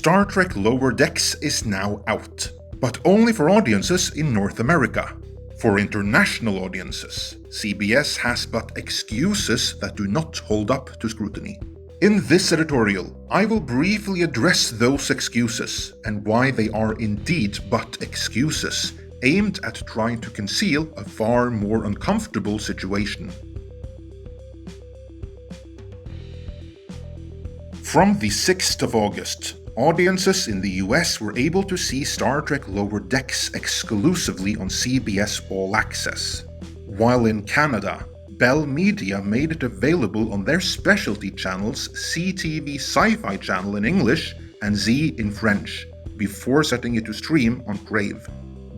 Star Trek Lower Decks is now out, but only for audiences in North America. For international audiences, CBS has but excuses that do not hold up to scrutiny. In this editorial, I will briefly address those excuses and why they are indeed but excuses, aimed at trying to conceal a far more uncomfortable situation. From the 6th of August, audiences in the US were able to see Star Trek Lower Decks exclusively on CBS All Access, while in Canada, Bell Media made it available on their specialty channels CTV Sci-Fi Channel in English and Z in French, before setting it to stream on Crave.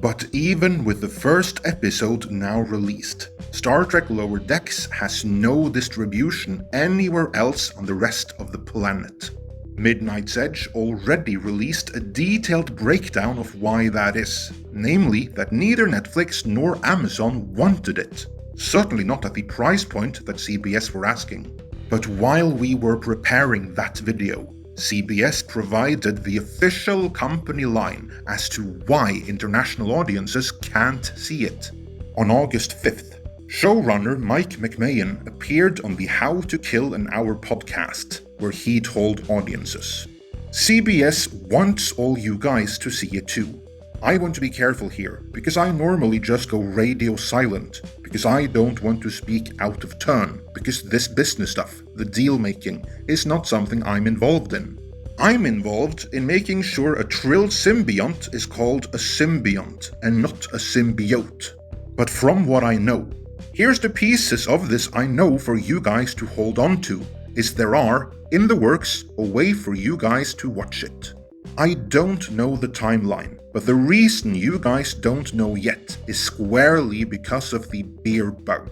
But even with the first episode now released, Star Trek Lower Decks has no distribution anywhere else on the rest of the planet. Midnight's Edge already released a detailed breakdown of why that is, namely that neither Netflix nor Amazon wanted it. Certainly not at the price point that CBS were asking. But while we were preparing that video, CBS provided the official company line as to why international audiences can't see it. On August 5th, showrunner Mike McMahan appeared on the How to Kill an Hour podcast, where he told audiences, "CBS wants all you guys to see it too. I want to be careful here, because I normally just go radio silent, because I don't want to speak out of turn, because this business stuff, the deal making, is not something I'm involved in. I'm involved in making sure a trilled symbiont is called a symbiont and not a symbiote. But from what I know, here's the pieces of this I know for you guys to hold on to, is there are, in the works, a way for you guys to watch it. I don't know the timeline, but the reason you guys don't know yet is squarely because of the beer bug.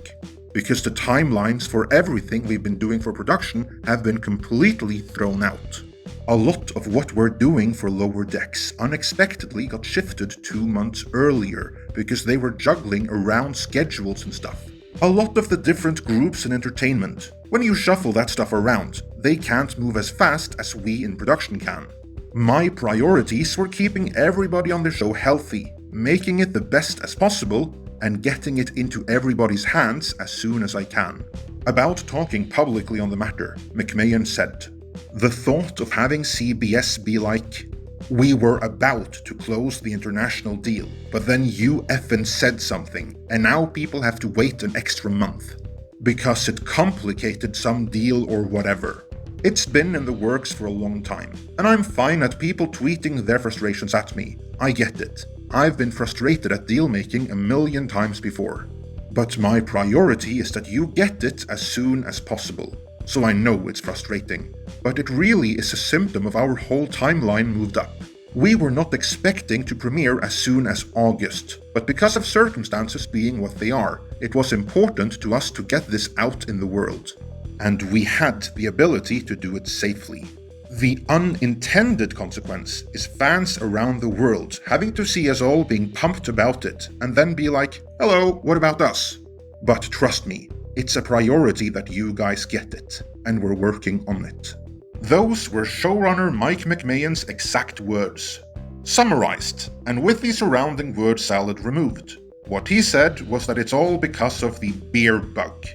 Because the timelines for everything we've been doing for production have been completely thrown out. A lot of what we're doing for Lower Decks unexpectedly got shifted 2 months earlier because they were juggling around schedules and stuff. A lot of the different groups in entertainment, when you shuffle that stuff around, they can't move as fast as we in production can. My priorities were keeping everybody on the show healthy, making it the best as possible, and getting it into everybody's hands as soon as I can." About talking publicly on the matter, McMahan said, "The thought of having CBS be like, 'We were about to close the international deal, but then you effing said something, and now people have to wait an extra month, because it complicated some deal or whatever.' It's been in the works for a long time, and I'm fine at people tweeting their frustrations at me. I get it. I've been frustrated at deal making a million times before. But my priority is that you get it as soon as possible. So I know it's frustrating, but it really is a symptom of our whole timeline moved up. We were not expecting to premiere as soon as August, but because of circumstances being what they are, it was important to us to get this out in the world. And we had the ability to do it safely. The unintended consequence is fans around the world having to see us all being pumped about it and then be like, 'Hello, what about us?' But trust me, it's a priority that you guys get it, and we're working on it." Those were showrunner Mike McMahan's exact words. Summarized, and with the surrounding word salad removed. What he said was that it's all because of the beer bug.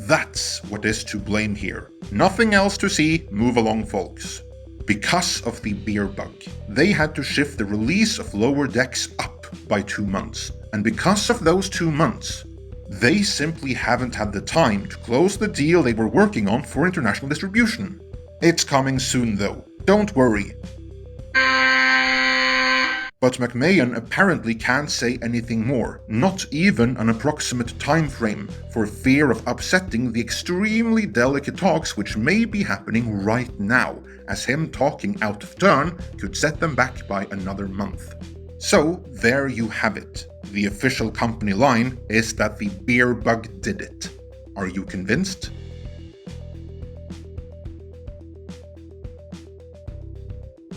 That's what is to blame here. Nothing else to see, move along folks. Because of the beer bug, they had to shift the release of Lower Decks up by 2 months. And because of those 2 months, they simply haven't had the time to close the deal they were working on for international distribution. It's coming soon though, don't worry. But McMahan apparently can't say anything more, not even an approximate time frame, for fear of upsetting the extremely delicate talks which may be happening right now, as him talking out of turn could set them back by another month. So there you have it. The official company line is that the beer bug did it. Are you convinced?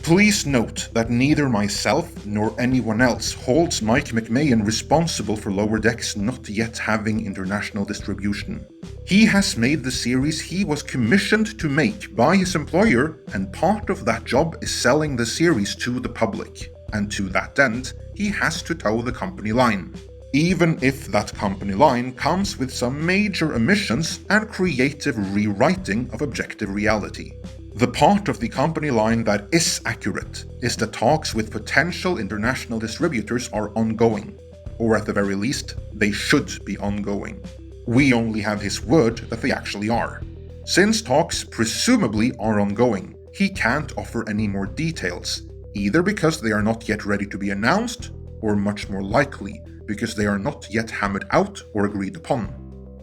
Please note that neither myself nor anyone else holds Mike McMahan responsible for Lower Decks not yet having international distribution. He has made the series he was commissioned to make by his employer, and part of that job is selling the series to the public. And to that end, he has to toe the company line. Even if that company line comes with some major omissions and creative rewriting of objective reality. The part of the company line that is accurate is that talks with potential international distributors are ongoing, or at the very least, they should be ongoing. We only have his word that they actually are. Since talks presumably are ongoing, he can't offer any more details, either because they are not yet ready to be announced, or much more likely, because they are not yet hammered out or agreed upon.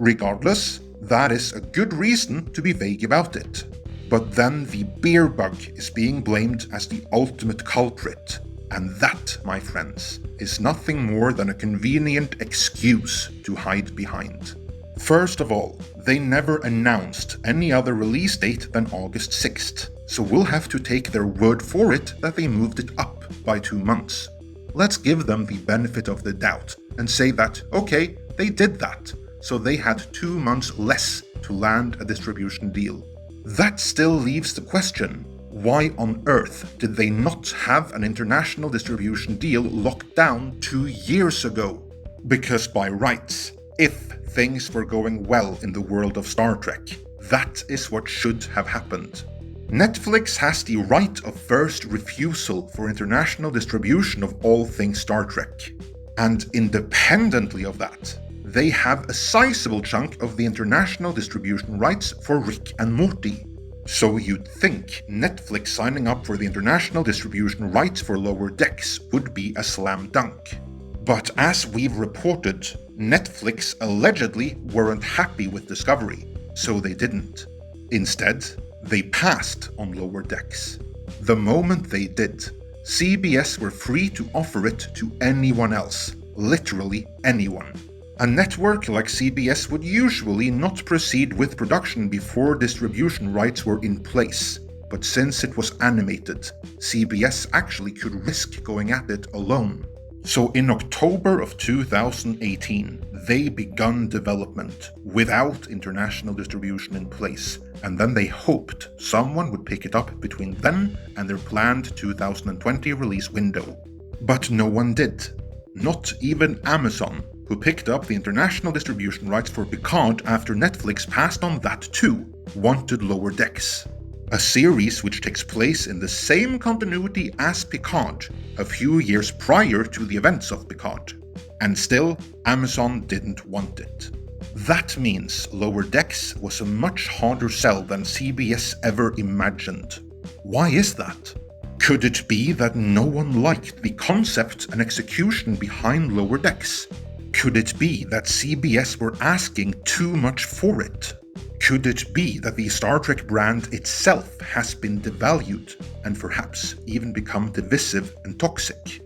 Regardless, that is a good reason to be vague about it. But then the beer bug is being blamed as the ultimate culprit, and that, my friends, is nothing more than a convenient excuse to hide behind. First of all, they never announced any other release date than August 6th, so we'll have to take their word for it that they moved it up by 2 months. Let's give them the benefit of the doubt and say that, okay, they did that, so they had 2 months less to land a distribution deal. That still leaves the question, why on earth did they not have an international distribution deal locked down 2 years ago? Because by rights, if things were going well in the world of Star Trek, that is what should have happened. Netflix has the right of first refusal for international distribution of all things Star Trek. And independently of that, they have a sizable chunk of the international distribution rights for Rick and Morty. So you'd think Netflix signing up for the international distribution rights for Lower Decks would be a slam dunk. But as we've reported, Netflix allegedly weren't happy with Discovery, so they didn't. Instead, they passed on Lower Decks. The moment they did, CBS were free to offer it to anyone else, literally anyone. A network like CBS would usually not proceed with production before distribution rights were in place, but since it was animated, CBS actually could risk going at it alone. So in October of 2018, they begun development without international distribution in place, and then they hoped someone would pick it up between then and their planned 2020 release window. But no one did. Not even Amazon, who picked up the international distribution rights for Picard after Netflix passed on that too, wanted Lower Decks. A series which takes place in the same continuity as Picard, a few years prior to the events of Picard. And still, Amazon didn't want it. That means Lower Decks was a much harder sell than CBS ever imagined. Why is that? Could it be that no one liked the concept and execution behind Lower Decks? Could it be that CBS were asking too much for it? Could it be that the Star Trek brand itself has been devalued and perhaps even become divisive and toxic?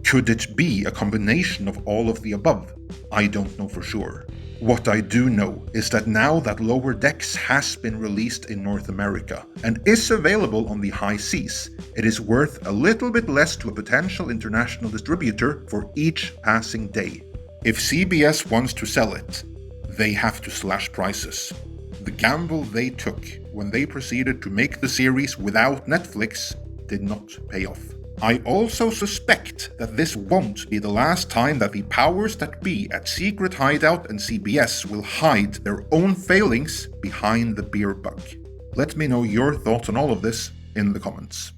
Could it be a combination of all of the above? I don't know for sure. What I do know is that now that Lower Decks has been released in North America and is available on the high seas, it is worth a little bit less to a potential international distributor for each passing day. If CBS wants to sell it, they have to slash prices. The gamble they took when they proceeded to make the series without Netflix did not pay off. I also suspect that this won't be the last time that the powers that be at Secret Hideout and CBS will hide their own failings behind the beer bug. Let me know your thoughts on all of this in the comments.